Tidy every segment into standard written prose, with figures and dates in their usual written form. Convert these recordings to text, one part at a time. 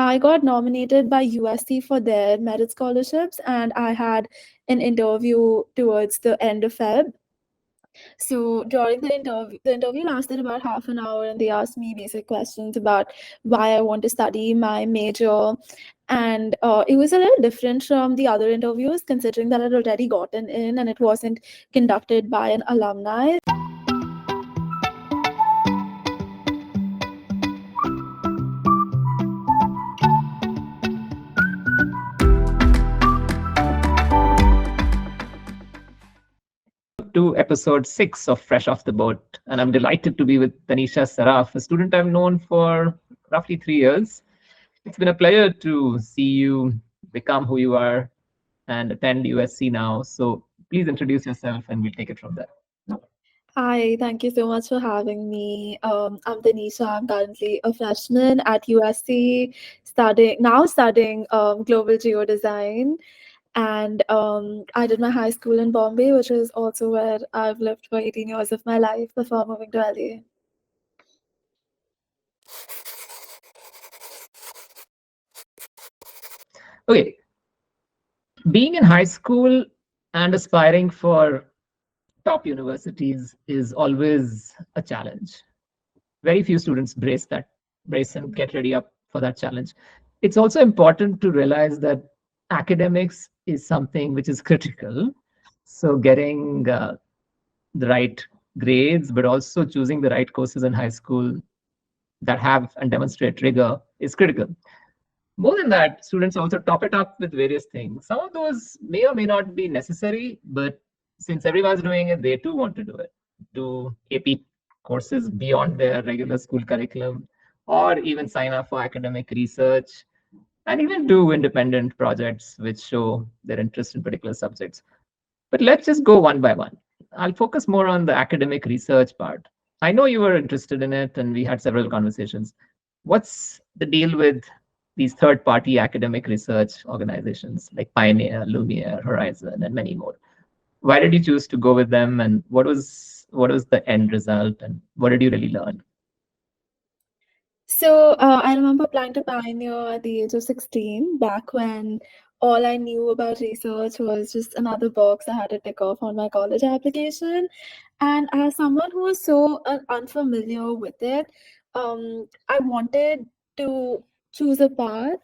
I got nominated by USC for their merit scholarships, and I had an interview towards the end of Feb. So during the interview lasted about half an hour, and they asked me basic questions about why I want to study my major. And it was a little different from the other interviews, considering that I'd already gotten in and it wasn't conducted by an alumni. To episode 6 of Fresh Off the Boat. And I'm delighted to be with Tanisha Saraf, a student I've known for roughly 3 years. It's been a pleasure to see you become who you are and attend USC now. So please introduce yourself and we'll take it from there. Hi, thank you so much for having me. I'm Tanisha. I'm currently a freshman at USC, studying global geodesign. And I did my high school in Bombay, which is also where I've lived for 18 years of my life before moving to LA. Okay, being in high school and aspiring for top universities is always a challenge. Very few students brace and get ready up for that challenge. It's also important to realize that academics is something which is critical. So getting the right grades, but also choosing the right courses in high school that have and demonstrate rigor is critical. More than that, students also top it up with various things. Some of those may or may not be necessary, but since everyone's doing it, they too want to do it. Do AP courses beyond their regular school curriculum, or even sign up for academic research, and even do independent projects which show their interest in particular subjects. But let's just go one by one. I'll focus more on the academic research part. I know you were interested in it, and we had several conversations. What's the deal with these third party academic research organizations like Pioneer, Lumiere, Horizon, and many more? Why did you choose to go with them, and what was the end result, and what did you really learn? So I remember applying to Pioneer at the age of 16, back when all I knew about research was just another box I had to tick off on my college application. And as someone who was so unfamiliar with it, I wanted to choose a path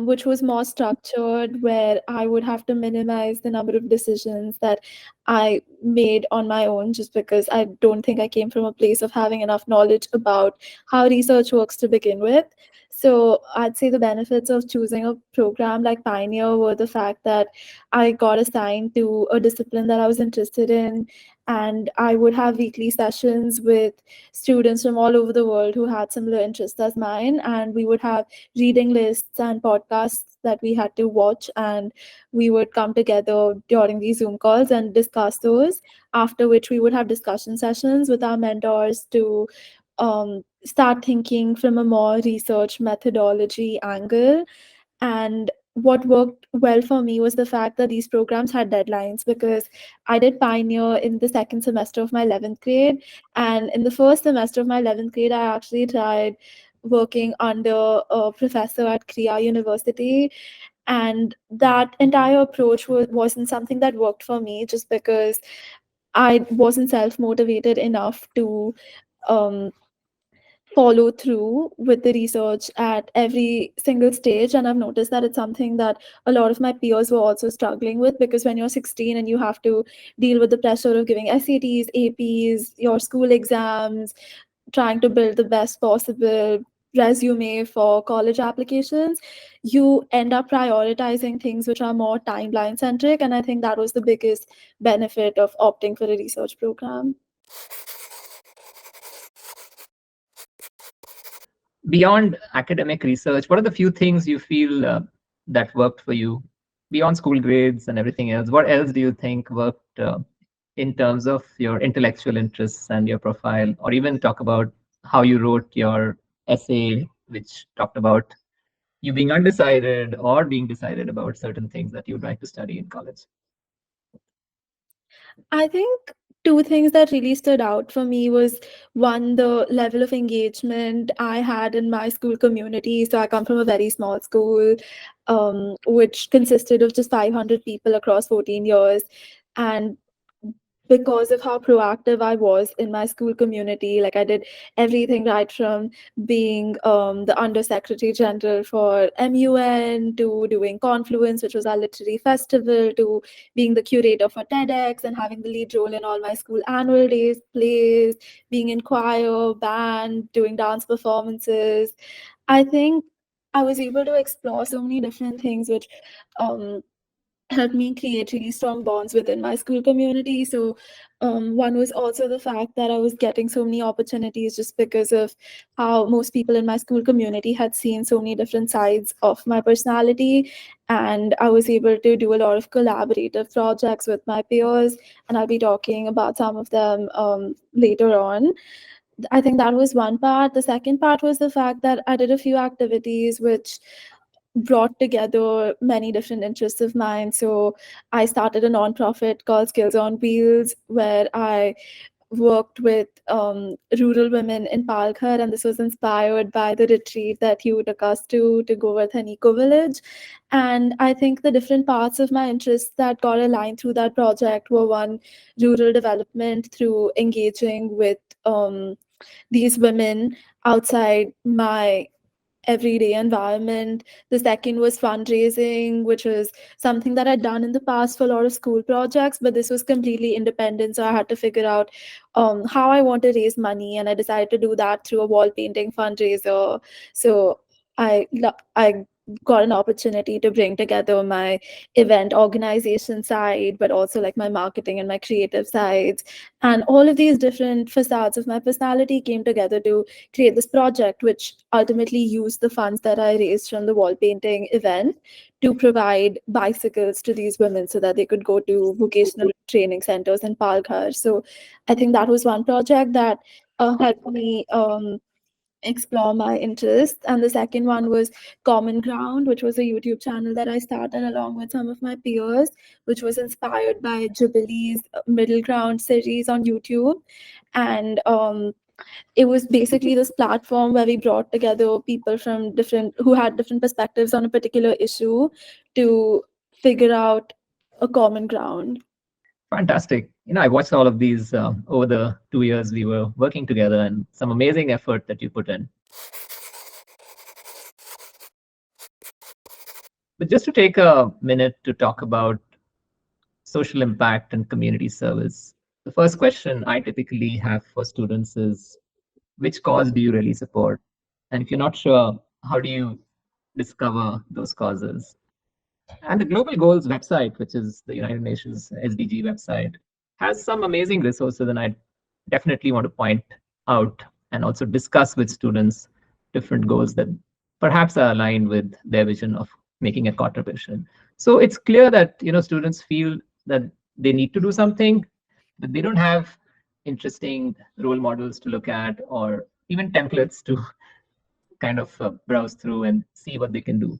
which was more structured, where I would have to minimize the number of decisions that I made on my own, just because I don't think I came from a place of having enough knowledge about how research works to begin with. So I'd say the benefits of choosing a program like Pioneer were the fact that I got assigned to a discipline that I was interested in, and I would have weekly sessions with students from all over the world who had similar interests as mine, and we would have reading lists and podcasts that we had to watch, and we would come together during these Zoom calls and discuss those, after which we would have discussion sessions with our mentors to start thinking from a more research methodology angle. And what worked well for me was the fact that these programs had deadlines, because I did Pioneer in the second semester of my 11th grade. And in the first semester of my 11th grade, I actually tried working under a professor at Kriya University. And that entire approach wasn't something that worked for me, just because I wasn't self motivated enough to um, follow through with the research at every single stage. And I've noticed that it's something that a lot of my peers were also struggling with, because when you're 16 and you have to deal with the pressure of giving SATs, APs, your school exams, trying to build the best possible resume for college applications, you end up prioritizing things which are more timeline centric. And I think that was the biggest benefit of opting for a research program. Beyond academic research, what are the few things you feel that worked for you beyond school grades and everything else? What else do you think worked in terms of your intellectual interests and your profile, or even talk about how you wrote your essay, which talked about you being undecided or being decided about certain things that you'd like to study in college? I think two things that really stood out for me was one, the level of engagement I had in my school community. So I come from a very small school, which consisted of just 500 people across 14 years. And because of how proactive I was in my school community, like I did everything right from being the Undersecretary General for MUN to doing Confluence, which was our literary festival, to being the curator for TEDx and having the lead role in all my school annual days, plays, being in choir, band, doing dance performances. I think I was able to explore so many different things, which um, helped me create really strong bonds within my school community. So, one was also the fact that I was getting so many opportunities just because of how most people in my school community had seen so many different sides of my personality. And I was able to do a lot of collaborative projects with my peers, and I'll be talking about some of them later on. I think that was one part. The second part was the fact that I did a few activities which brought together many different interests of mine. So I started a nonprofit called Skills on Wheels, where I worked with rural women in Palghar, and this was inspired by the retreat that you took us to go with an eco village. And I think the different parts of my interests that got aligned through that project were one, rural development through engaging with these women outside my everyday environment. The second was fundraising, which was something that I'd done in the past for a lot of school projects, but this was completely independent. So I had to figure out how I want to raise money, and I decided to do that through a wall painting fundraiser. So I got an opportunity to bring together my event organization side, but also like my marketing and my creative sides. And all of these different facades of my personality came together to create this project, which ultimately used the funds that I raised from the wall painting event to provide bicycles to these women so that they could go to vocational training centers in Palghar. So I think that was one project that helped me explore my interests. And the second one was Common Ground, which was a YouTube channel that I started along with some of my peers, which was inspired by Jubilee's Middle Ground series on YouTube. And it was basically this platform where we brought together people from different who had different perspectives on a particular issue to figure out a common ground. Fantastic. I watched all of these over the 2 years we were working together, and some amazing effort that you put in. But just to take a minute to talk about social impact and community service, the first question I typically have for students is, which cause do you really support? And if you're not sure, how do you discover those causes? And the Global Goals website, which is the United Nations SDG website, has some amazing resources, and I definitely want to point out and also discuss with students different goals that perhaps are aligned with their vision of making a contribution. So it's clear that students feel that they need to do something, but they don't have interesting role models to look at or even templates to kind of browse through and see what they can do.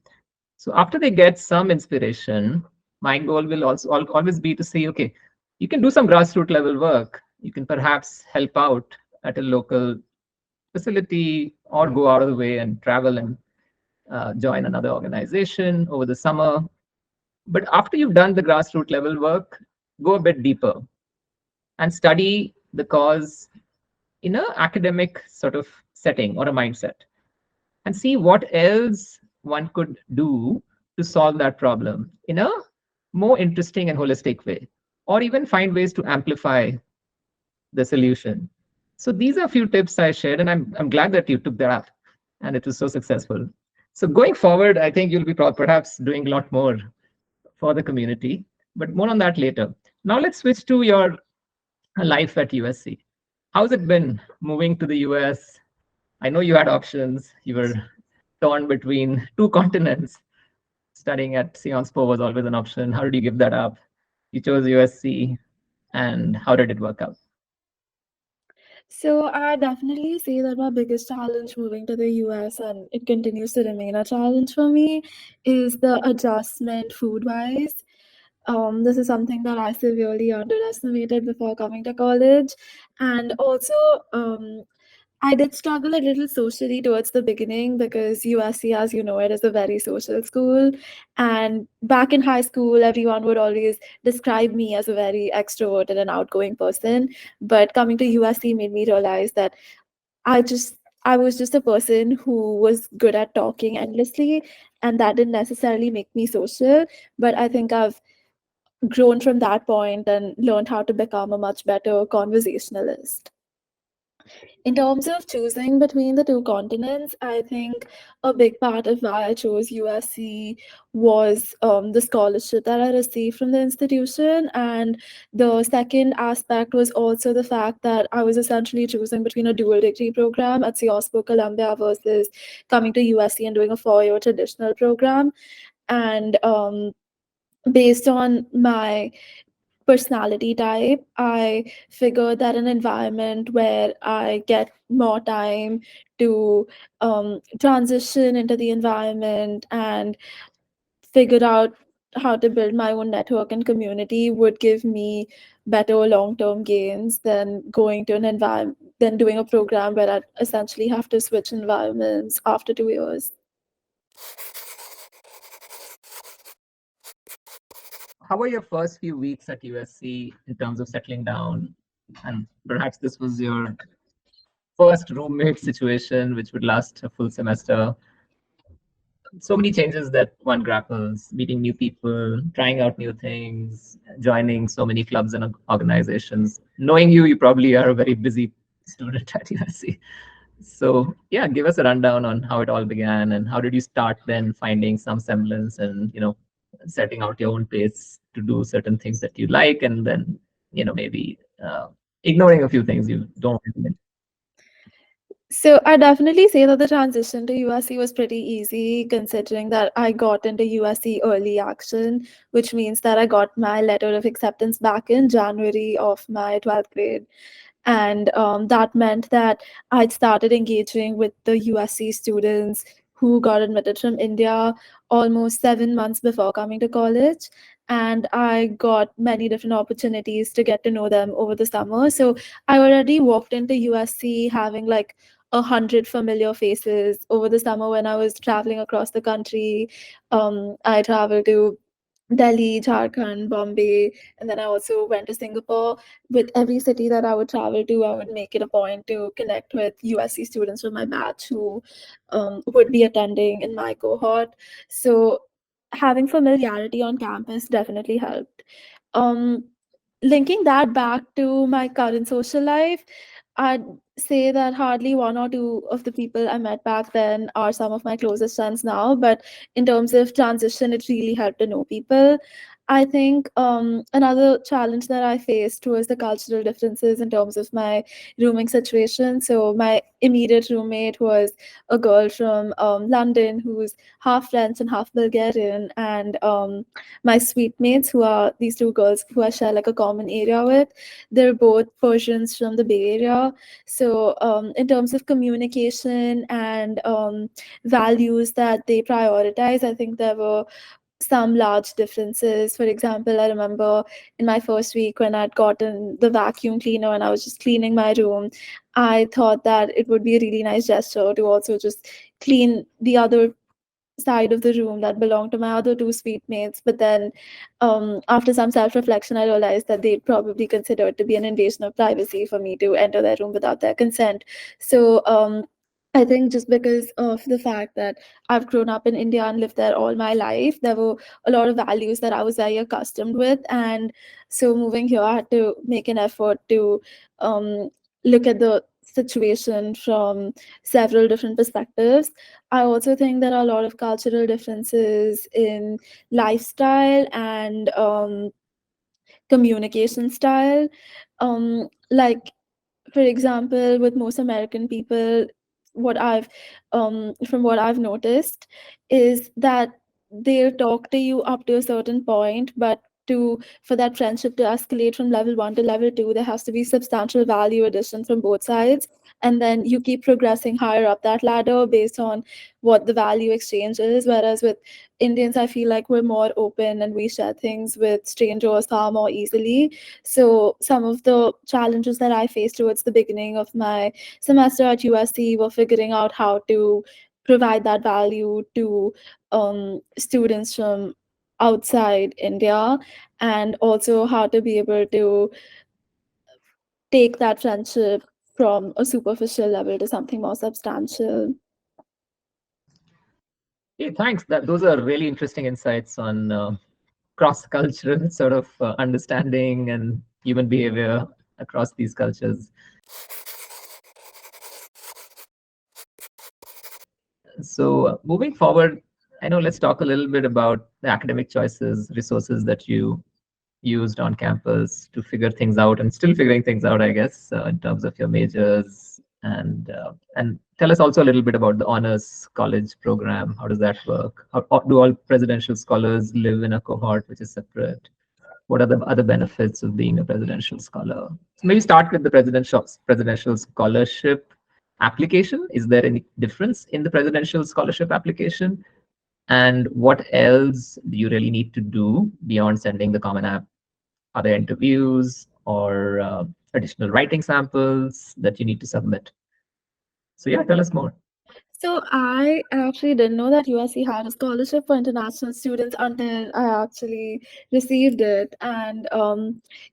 So after they get some inspiration, my goal will also always be to say, okay, you can do some grassroots level work. You can perhaps help out at a local facility or go out of the way and travel and join another organization over the summer. But after you've done the grassroots level work, go a bit deeper and study the cause in an academic sort of setting or a mindset, and see what else one could do to solve that problem in a more interesting and holistic way, or even find ways to amplify the solution. So these are a few tips I shared, and I'm glad that you took that up and it was so successful. So going forward, I think you'll be perhaps doing a lot more for the community, but more on that later. Now let's switch to your life at USC. How's it been moving to the US? I know you had options. You were torn between two continents. Studying at Sionspor was always an option. How did you give that up? You chose USC, and how did it work out? So I definitely say that my biggest challenge moving to the US, and it continues to remain a challenge for me, is the adjustment food wise. This is something that I severely underestimated before coming to college. And also, I did struggle a little socially towards the beginning because USC, as you know, it is a very social school. And back in high school, everyone would always describe me as a very extroverted and outgoing person. But coming to USC made me realize that I just I was just a person who was good at talking endlessly, and that didn't necessarily make me social. But I think I've grown from that point and learned how to become a much better conversationalist. In terms of choosing between the two continents, I think a big part of why I chose USC was the scholarship that I received from the institution. And the second aspect was also the fact that I was essentially choosing between a dual degree program at CIOSPO Columbia versus coming to USC and doing a 4 year traditional program. And based on my personality type, I figured that an environment where I get more time to transition into the environment and figure out how to build my own network and community would give me better long-term gains than going to an environment than doing a program where I essentially have to switch environments after 2 years. How were your first few weeks at USC in terms of settling down? And perhaps this was your first roommate situation, which would last a full semester. So many changes that one grapples, meeting new people, trying out new things, joining so many clubs and organizations. Knowing you, you probably are a very busy student at USC. So yeah, give us a rundown on how it all began and how did you start then finding some semblance and setting out your own pace to do certain things that you like and then maybe ignoring a few things you don't. So I definitely say that the transition to USC was pretty easy considering that I got into USC early action, which means that I got my letter of acceptance back in January of my 12th grade. And that meant that I'd started engaging with the USC students who got admitted from India almost 7 months before coming to college. And I got many different opportunities to get to know them over the summer. So I already walked into USC having like 100 familiar faces over the summer when I was traveling across the country. I traveled to Delhi, Jharkhand, Bombay, and then I also went to Singapore. With every city that I would travel to, I would make it a point to connect with USC students from my batch who would be attending in my cohort. So having familiarity on campus definitely helped. Um, Linking that back to my current social life, I'd say that hardly one or two of the people I met back then are some of my closest friends now. But in terms of transition, it really helped to know people. I think another challenge that I faced was the cultural differences in terms of my rooming situation. So my immediate roommate was a girl from London who's half French and half Bulgarian, and my suite mates, who are these two girls who I share like a common area with, they're both Persians from the Bay Area. So in terms of communication and values that they prioritize, I think there were some large differences. For example, I remember in my first week when I'd gotten the vacuum cleaner and I was just cleaning my room, I thought that it would be a really nice gesture to also just clean the other side of the room that belonged to my other two suite mates. But then, after some self reflection, I realized that they'd probably consider it to be an invasion of privacy for me to enter their room without their consent. So, I think just because of the fact that I've grown up in India and lived there all my life, there were a lot of values that I was very accustomed with. And so moving here, I had to make an effort to um, look at the situation from several different perspectives. I also think there are a lot of cultural differences in lifestyle and communication style. Like, for example, with most American people, what I've from what I've noticed is that they'll talk to you up to a certain point, but to for that friendship to escalate from level 1 to level 2, there has to be substantial value addition from both sides. and then you keep progressing higher up that ladder based on what the value exchange is. Whereas with Indians, I feel like we're more open and we share things with strangers far more easily. So some of the challenges that I faced towards the beginning of my semester at USC were figuring out how to provide that value to students from outside India, and also how to be able to take that friendship from a superficial level to something more substantial. Yeah, thanks. Those are really interesting insights on cross-cultural sort of understanding and human behavior across these cultures. So moving forward, I know let's talk a little bit about the academic choices, resources that you used on campus to figure things out, and still figuring things out, I guess, in terms of your majors. And tell us also a little bit about the honors college program. How does that work? How do all presidential scholars live in a cohort which is separate? What are the other benefits of being a presidential scholar? So maybe start with the presidential scholarship application. Is there any difference in the presidential scholarship application? And what else do you really need to do beyond sending the Common App? Are there interviews or additional writing samples that you need to submit? So yeah, tell us more. So I actually didn't know that USC had a scholarship for international students until I actually received it. And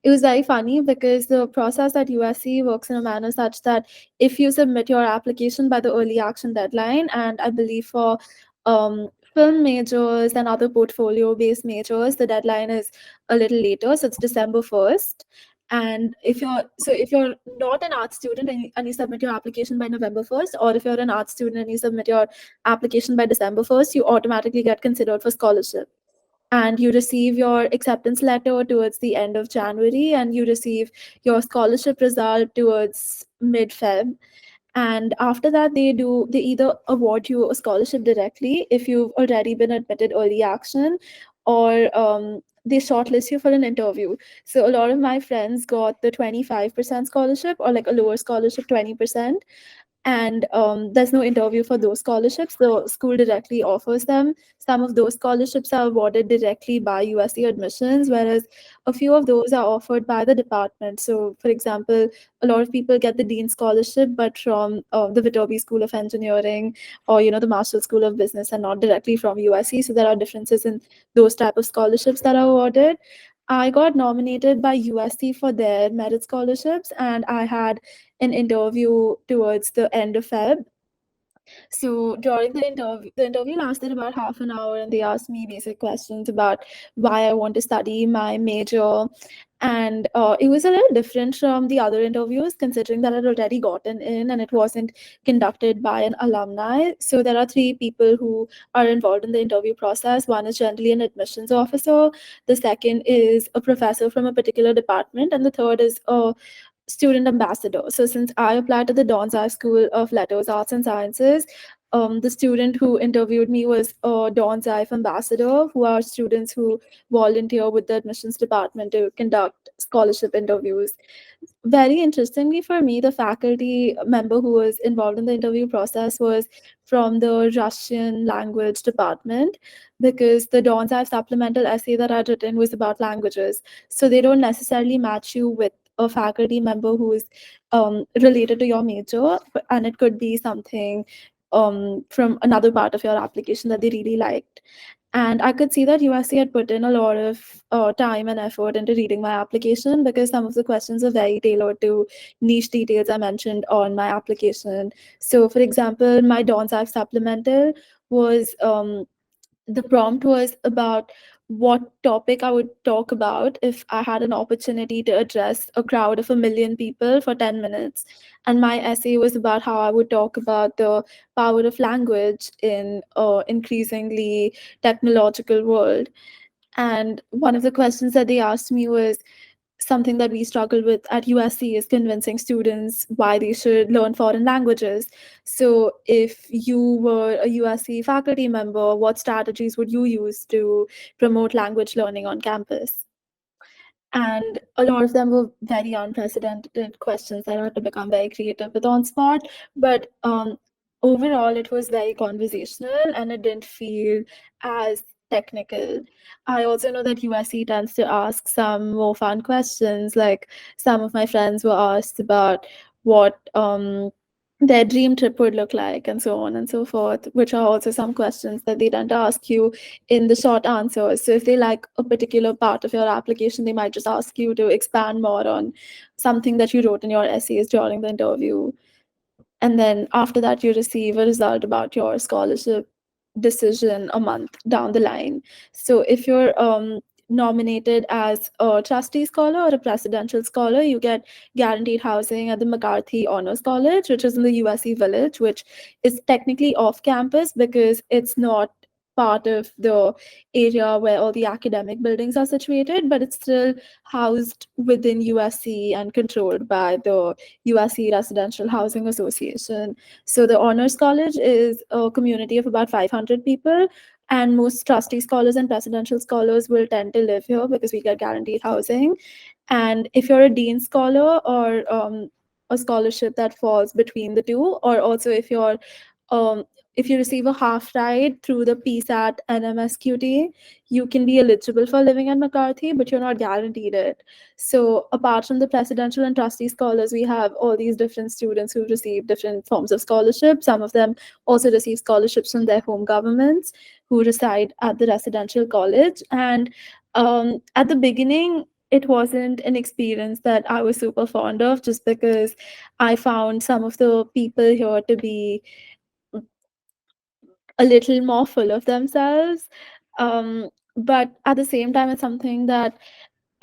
it was very funny because the process at USC works in a manner such that if you submit your application by the early action deadline, and I believe for film majors and other portfolio-based majors, the deadline is a little later, so it's December 1st. And if you're not an art student and you submit your application by November 1st, or if you're an art student and you submit your application by December 1st, you automatically get considered for scholarship. And you receive your acceptance letter towards the end of January, and you receive your scholarship result towards mid-Feb. And after that, they either award you a scholarship directly if you've already been admitted early action, or they shortlist you for an interview. So a lot of my friends got the 25% scholarship, or like a lower scholarship, 20%. And there's no interview for those scholarships. The school directly offers them. Some of those scholarships are awarded directly by USC admissions, whereas a few of those are offered by the department. So, for example, a lot of people get the Dean Scholarship, but from the Viterbi School of Engineering, or the Marshall School of Business, and not directly from USC. So there are differences in those type of scholarships that are awarded. I got nominated by USC for their merit scholarships, and I had an interview towards the end of Feb. So during the interview lasted about half an hour, and they asked me basic questions about why I want to study my major. And it was a little different from the other interviews, considering that I'd already gotten in and it wasn't conducted by an alumni. So there are three people who are involved in the interview process. One is generally an admissions officer, the second is a professor from a particular department, and the third is a student ambassador. So since I applied to the Donzai School of Letters, Arts and Sciences, the student who interviewed me was a Donzai ambassador, who are students who volunteer with the admissions department to conduct scholarship interviews. Very interestingly for me, the faculty member who was involved in the interview process was from the Russian language department, because the Donzai supplemental essay that I'd written was about languages. So they don't necessarily match you with a faculty member who is related to your major, and it could be something from another part of your application that they really liked. And I could see that USC had put in a lot of time and effort into reading my application, because some of the questions are very tailored to niche details I mentioned on my application. So, for example, my Donzai supplemental was the prompt was about what topic I would talk about if I had an opportunity to address a crowd of 1 million people for 10 minutes. And my essay was about how I would talk about the power of language in an increasingly technological world. And one of the questions that they asked me was, something that we struggle with at USC is convincing students why they should learn foreign languages. So, if you were a USC faculty member, what strategies would you use to promote language learning on campus? and a lot of them were very unprecedented questions that I had to become very creative with on spot. But overall, it was very conversational and it didn't feel as technical. I also know that USC tends to ask some more fun questions. Like some of my friends were asked about what their dream trip would look like, and so on and so forth, which are also some questions that they tend to ask you in the short answers. So if they like a particular part of your application, they might just ask you to expand more on something that you wrote in your essays during the interview. And then after that, you receive a result about your scholarship decision a month down the line. So if you're nominated as a trustee scholar or a presidential scholar, you get guaranteed housing at the McCarthy Honors College, which is in the USC Village, which is technically off campus because it's not part of the area where all the academic buildings are situated, but it's still housed within USC and controlled by the USC Residential Housing Association. So the Honors College is a community of about 500 people, and most trustee scholars and presidential scholars will tend to live here because we get guaranteed housing. And if you're a dean scholar or a scholarship that falls between the two, or also um, if you receive a half ride through the PSAT and MSQT, you can be eligible for living at McCarthy, but you're not guaranteed it. So apart from the presidential and trustee scholars, we have all these different students who receive different forms of scholarship. Some of them also receive scholarships from their home governments who reside at the residential college. And at the beginning, it wasn't an experience that I was super fond of, just because I found some of the people here to be a little more full of themselves. But at the same time, it's something that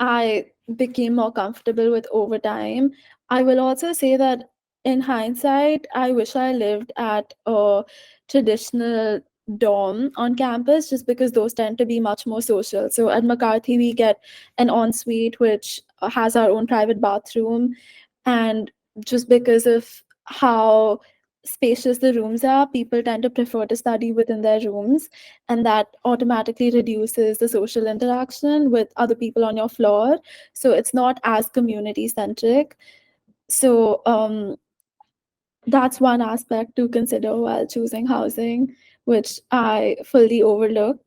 I became more comfortable with over time. I will also say that in hindsight, I wish I lived at a traditional dorm on campus, just because those tend to be much more social. So at McCarthy, we get an ensuite which has our own private bathroom. And just because of how spacious the rooms are, people tend to prefer to study within their rooms, and that automatically reduces the social interaction with other people on your floor. So it's not as community centric. So that's one aspect to consider while choosing housing, which I fully overlooked.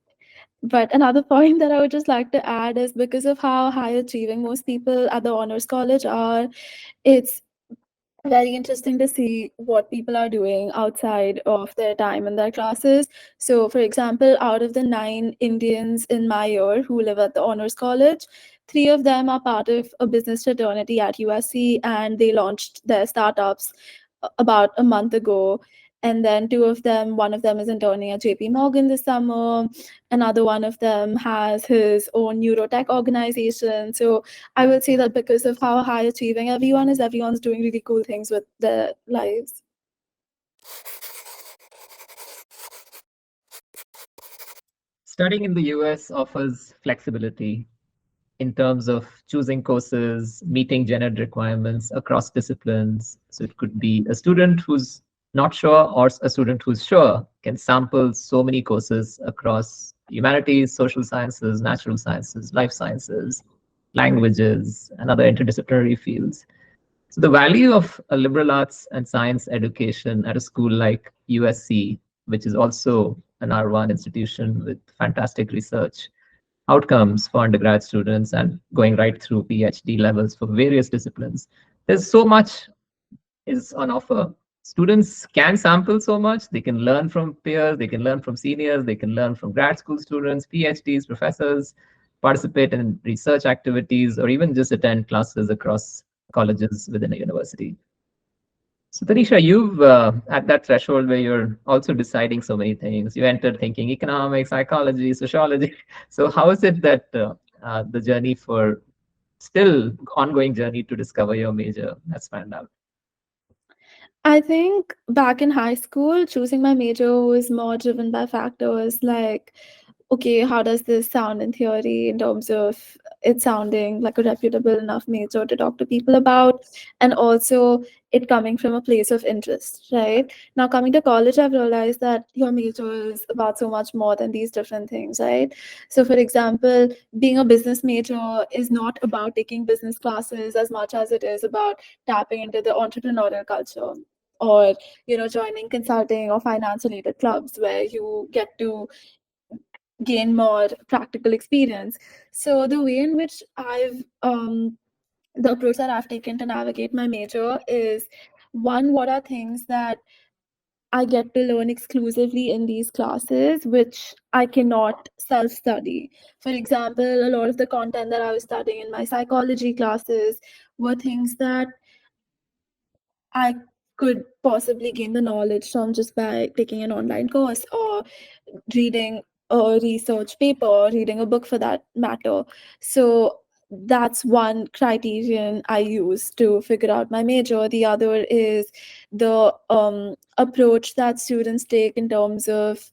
But another point that I would just like to add is, because of how high achieving most people at the honors college are, it's very interesting to see what people are doing outside of their time in their classes. So, for example, out of the 9 Indians in my year who live at the honors college, 3 of them are part of a business fraternity at USC, and they launched their startups about a month ago. And then 2 of them, one of them is interning at JP Morgan this summer. Another one of them has his own neurotech organization. So I will say that because of how high achieving everyone is, everyone's doing really cool things with their lives. Studying in the US offers flexibility in terms of choosing courses, meeting gendered requirements across disciplines. So it could be a student who's not sure or a student who's sure can sample so many courses across humanities, social sciences, natural sciences, life sciences, languages, and other interdisciplinary fields. So the value of a liberal arts and science education at a school like USC, which is also an R1 institution with fantastic research outcomes for undergrad students and going right through PhD levels for various disciplines. There's so much is on offer. Students can sample so much. They can learn from peers, they can learn from seniors, they can learn from grad school students, PhDs, professors, participate in research activities, or even just attend classes across colleges within a university. So, Tanisha, you've at that threshold where you're also deciding so many things. You entered thinking economics, psychology, sociology. So, how is it that the journey for still ongoing journey to discover your major has panned out? I think back in high school, choosing my major was more driven by factors like, okay, how does this sound in theory in terms of it sounding like a reputable enough major to talk to people about, and also it coming from a place of interest, right? Now, coming to college, I've realized that your major is about so much more than these different things, right? So, for example, being a business major is not about taking business classes as much as it is about tapping into the entrepreneurial culture, or joining consulting or finance related clubs where you get to gain more practical experience. So the way in which the approach that I've taken to navigate my major is, one, what are things that I get to learn exclusively in these classes, which I cannot self study. For example, a lot of the content that I was studying in my psychology classes were things that I could possibly gain the knowledge from just by taking an online course or reading a research paper or reading a book for that matter. So that's one criterion I use to figure out my major. The other is the approach that students take in terms of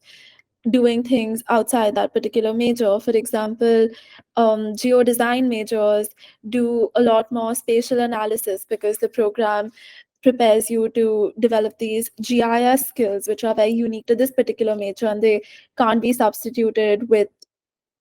doing things outside that particular major. For example, geodesign majors do a lot more spatial analysis because the program prepares you to develop these GIS skills, which are very unique to this particular major, and they can't be substituted with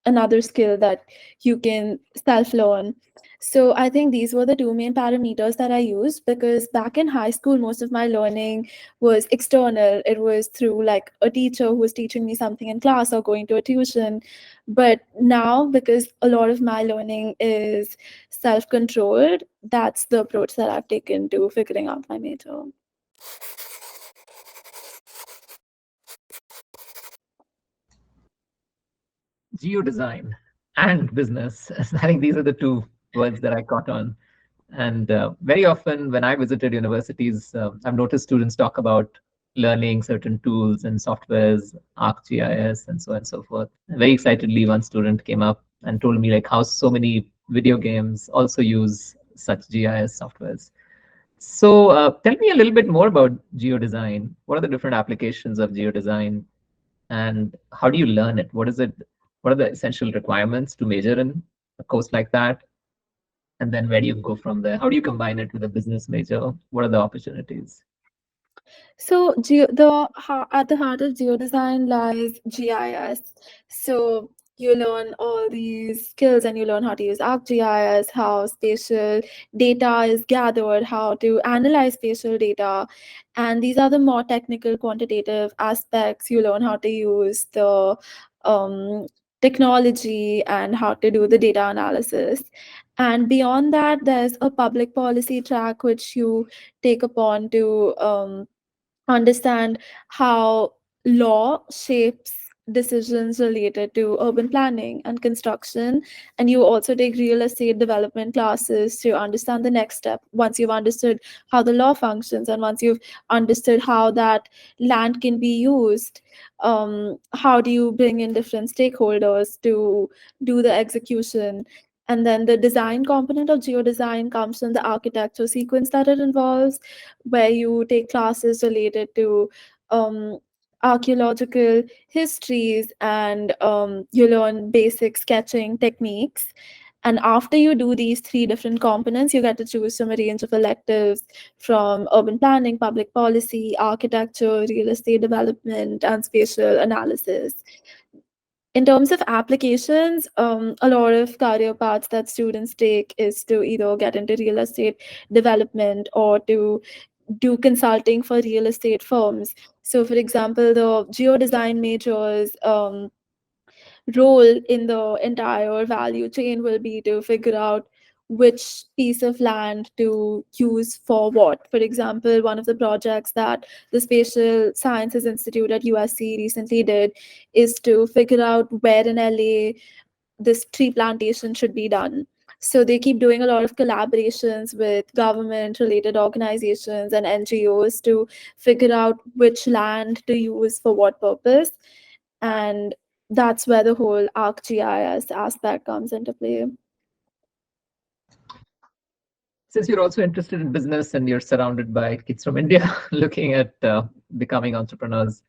another skill that you can self learn. So I think these were the two main parameters that I used, because back in high school, most of my learning was external. It was through like a teacher who was teaching me something in class or going to a tuition. But now, because a lot of my learning is self controlled, that's the approach that I've taken to figuring out my major. Geodesign and business. I think these are the two words that I caught on. And very often, when I visited universities, I've noticed students talk about learning certain tools and softwares, ArcGIS, and so on and so forth. Very excitedly, one student came up and told me like how so many video games also use such GIS softwares. So tell me a little bit more about geodesign. What are the different applications of geodesign, and how do you learn it? What is it? What are the essential requirements to major in a course like that? And then where do you go from there? How do you combine it with a business major? What are the opportunities? So, at the heart of geodesign lies GIS. So, you learn all these skills and you learn how to use ArcGIS, how spatial data is gathered, how to analyze spatial data. And these are the more technical, quantitative aspects. You learn how to use the um, technology and how to do the data analysis. And beyond that, there's a public policy track which you take upon to understand how law shapes decisions related to urban planning and construction. And you also take real estate development classes to understand the next step. Once you've understood how the law functions and once you've understood how that land can be used, how do you bring in different stakeholders to do the execution? And then the design component of geodesign comes from the architecture sequence that it involves, where you take classes related to um, archaeological histories, and you learn basic sketching techniques. And after you do these three different components, you get to choose from a range of electives from urban planning, public policy, architecture, real estate development, and spatial analysis. In terms of applications, a lot of career paths that students take is to either get into real estate development or to do consulting for real estate firms. So, for example, the geodesign majors role in the entire value chain will be to figure out which piece of land to use for what. For example, one of the projects that the Spatial Sciences Institute at USC recently did is to figure out where in LA this tree plantation should be done. So they keep doing a lot of collaborations with government related organizations and NGOs to figure out which land to use for what purpose. And that's where the whole ArcGIS aspect comes into play. Since you're also interested in business and you're surrounded by kids from India looking at becoming entrepreneurs,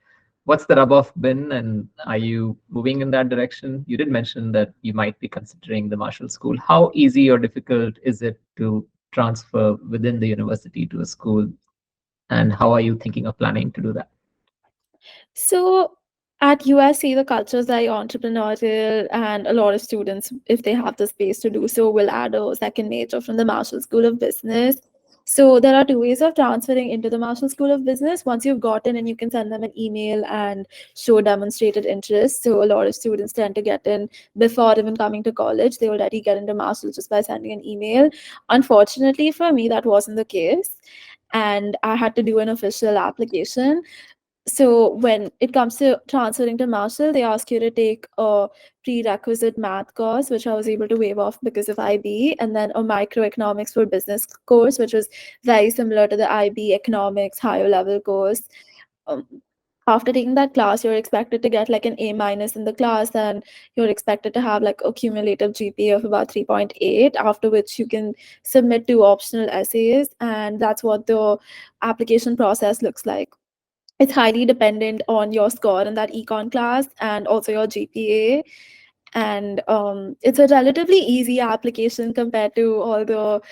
what's the rub off been, and are you moving in that direction? You did mention that you might be considering the Marshall School. How easy or difficult is it to transfer within the university to a school, and how are you thinking of planning to do that? So at USC, the culture is very entrepreneurial, and a lot of students, if they have the space to do so, will add a second major from the Marshall School of Business. So there are two ways of transferring into the Marshall School of Business. Once you've gotten in, you can send them an email and show demonstrated interest. So a lot of students tend to get in before even coming to college. They already get into Marshall just by sending an email. Unfortunately for me, that wasn't the case, and I had to do an official application. So when it comes to transferring to Marshall, they ask you to take a prerequisite math course, which I was able to waive off because of IB, and then a microeconomics for business course, which was very similar to the IB economics higher level course. Um, After taking that class, you're expected to get like an A minus in the class, and you're expected to have like a cumulative GPA of about 3.8, after which you can submit two optional essays, and that's what the application process looks like. It's highly dependent on your score in that econ class and also your GPA. And it's a relatively easy application compared to all the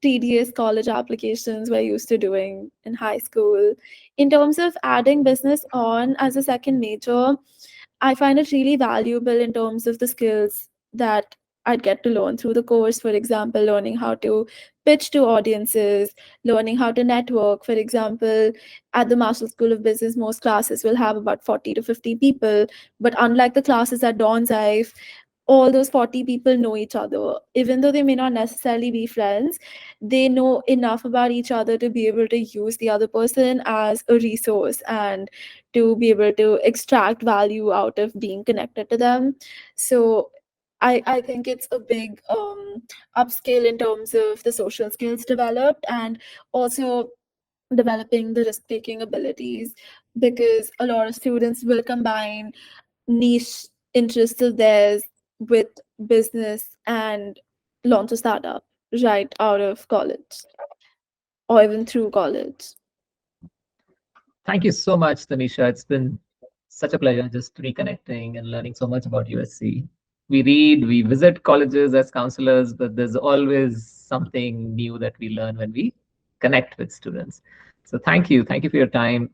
tedious college applications we're used to doing in high school. In terms of adding business on as a second major, I find it really valuable in terms of the skills that I'd get to learn through the course. For example, learning how to pitch to audiences, learning how to network. For example, at the Marshall School of Business, most classes will have about 40 to 50 people. But unlike the classes at Dawn's Ive, all those 40 people know each other. Even though they may not necessarily be friends, they know enough about each other to be able to use the other person as a resource and to be able to extract value out of being connected to them. So I think it's a big upscale in terms of the social skills developed, and also developing the risk taking abilities, because a lot of students will combine niche interests of theirs with business and launch a startup right out of college or even through college. Thank you so much, Tanisha. It's been such a pleasure just reconnecting and learning so much about USC. We read, we visit colleges as counselors, but there's always something new that we learn when we connect with students. So thank you. Thank you for your time.